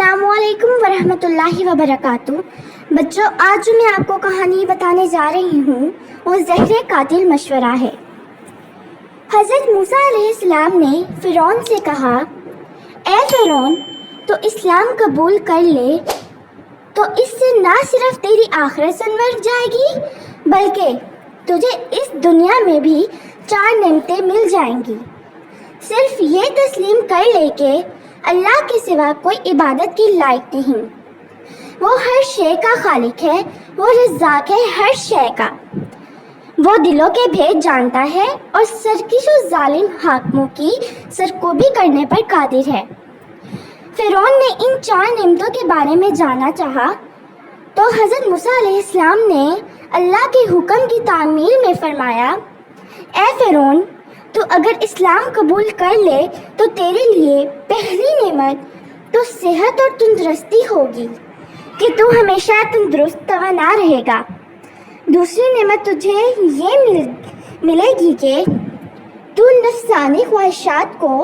अस्सलामुअलैकुम वरहमतुल्लाहि वबरकातुह। बच्चों, आज जो मैं आपको कहानी बताने जा रही हूँ वो ज़हरे कातिल मशवरा है। हज़रत मूसा अलैहिस्सलाम ने फ़िरौन से कहा, ए फ़िरौन, तो इस्लाम कबूल कर ले तो इससे ना सिर्फ तेरी आखिरत संवर जाएगी बल्कि तुझे इस दुनिया में भी 4 नेमतें मिल जाएंगी। सिर्फ ये तस्लीम कर ले कि अल्लाह के सिवा कोई इबादत की लायक नहीं। वो हर शे का खालिक है, वो रज़्ज़ाक है हर शे का। वो दिलों के भेद जानता है और सरकश और जालिम हाकिमों की सरकोबी करने पर कादिर है। फ़िरौन ने इन 4 नेमतों के बारे में जाना चाहा तो हज़रत मूसा अलैहिस्सलाम ने अल्लाह के हुक्म की तामील में फरमाया, ए फ़िरौन, तो अगर इस्लाम कबूल कर ले तो तेरे लिए पहली नेमत तो सेहत और तंदुरुस्ती होगी कि तू हमेशा तंदुरुस्त तवाना रहेगा। दूसरी नेमत तुझे ये मिलेगी कि तू नफ्सानी ख्वाहिशात को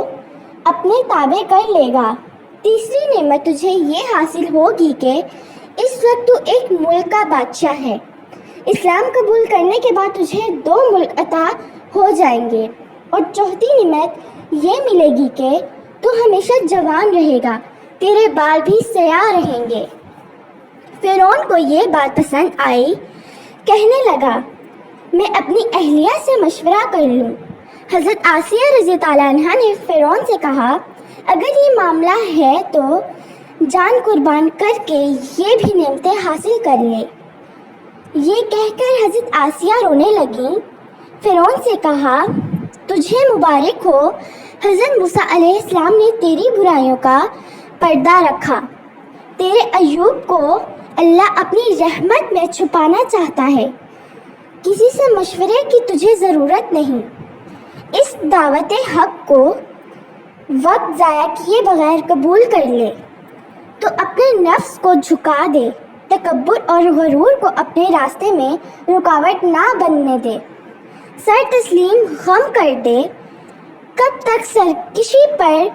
अपने ताबे कर लेगा। तीसरी नेमत तुझे ये हासिल होगी कि इस वक्त तू एक मुल्क का बादशाह है। इस्लाम कबूल करने के बाद तुझे 2 मुल्क अता हो जाएंगे। और चौथी नेमत ये मिलेगी कि तू हमेशा जवान रहेगा, तेरे बाल भी सयाह रहेंगे। फ़िरौन को ये बात पसंद आई, कहने लगा, मैं अपनी अहलिया से मशवरा कर लूँ। हज़रत आसिया रज़ी अल्लाह अन्हा ने फ़िरौन से कहा, अगर ये मामला है तो जान कुर्बान करके ये भी नेमतें हासिल कर ले। ये कहकर हज़रत आसिया रोने लगी। फ़िरौन से कहा, तुझे मुबारक हो, हज़रत मूसा अलैहिस्सलाम ने तेरी बुराइयों का पर्दा रखा। तेरे अय्यूब को अल्लाह अपनी रहमत में छुपाना चाहता है। किसी से मशवरे की तुझे ज़रूरत नहीं। इस दावत हक़ को वक्त ज़ाया किए बगैर कबूल कर ले तो अपने नफ्स को झुका दे, तकब्बुर और गरूर को अपने रास्ते में रुकावट ना बनने दे, सर तस्लीम गम कर दे। कब तक सरकशी पर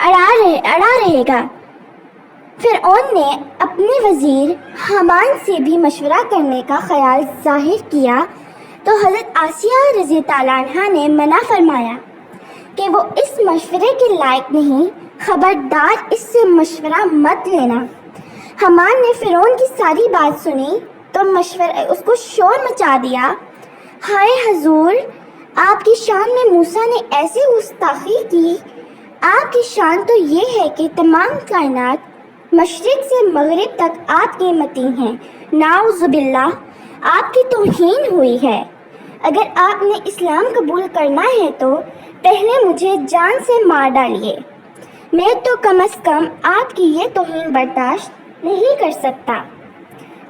अड़ा रहेगा। फ़िरऔन ने अपने वज़ीर हामान से भी मशवरा करने का ख्याल जाहिर किया तो हज़रत आसिया रज़ी अल्लाह अन्हा ने मना फरमाया कि वो इस मशवरे के लायक नहीं, खबरदार इससे मशवरा मत लेना। हामान ने फ़िरौन की सारी बात सुनी तो मशवरा उसको शोर मचा दिया। हाय हजूर, आपकी शान में मूसा ने ऐसी गुस्ताखी की। आपकी शान तो ये है कि तमाम कायनात मशरिक से मगरिब तक आपकी मती हैं। नाउज़ुबिल्लाह, आपकी तौहीन हुई है। अगर आपने इस्लाम कबूल करना है तो पहले मुझे जान से मार डालिए। मैं तो कम अज़ कम आपकी ये तौहीन बर्दाश्त नहीं कर सकता।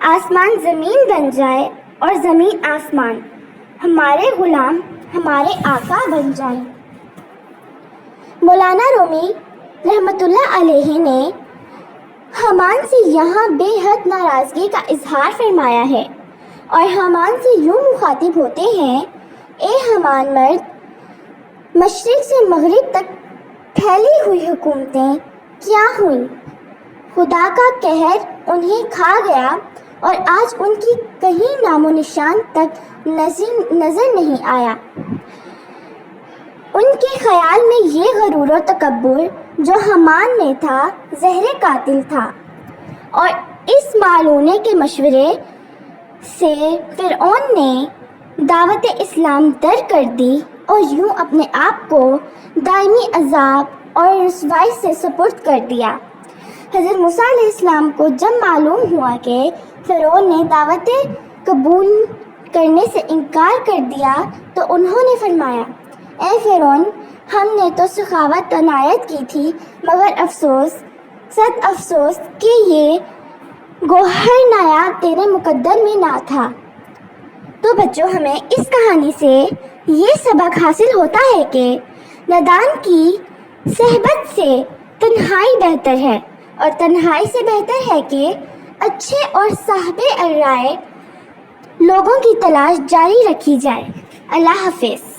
आसमान ज़मीन बन जाए और ज़मीन आसमान, हमारे ग़ुलाम हमारे आका बन जाए। मौलाना रूमी रहमतुल्लाह अलैहि ने हामान से यहाँ बेहद नाराज़गी का इजहार फरमाया है और हामान से यूँ मुखातिब होते हैं, ए हामान मर्द, मशरिक़ से मगरिब तक फैली हुई हुकूमतें क्या हुई। खुदा का कहर उन्हें खा गया और आज उनकी कहीं नामो निशान तक नज़र नहीं आया। उनके ख्याल में ये गरूर और तकब्बुर जो हामान में था ज़हरे कातिल था और इस मालूने के मशवरे से फ़िरऔन ने दावत इस्लाम दर कर दी और यूँ अपने आप को दायमी अज़ाब और रुसवाई से सुपुर्द कर दिया। हज़रत मूसा अलैहिस्सलाम को जब मालूम हुआ कि फ़िरौन ने दावत कबूल करने से इनकार कर दिया तो उन्होंने फरमाया, ए फ़िरौन, हमने तो सखावत अनायत की थी, मगर अफसोस, सद अफसोस कि ये गोहर नायाब तेरे मुकद्दर में ना था। तो बच्चों, हमें इस कहानी से ये सबक हासिल होता है कि नादान की सहबत से तन्हाई बेहतर है और तन्हाई से बेहतर है कि अच्छे और साहिबे राय लोगों की तलाश जारी रखी जाए। अल्लाह हाफ़िज़।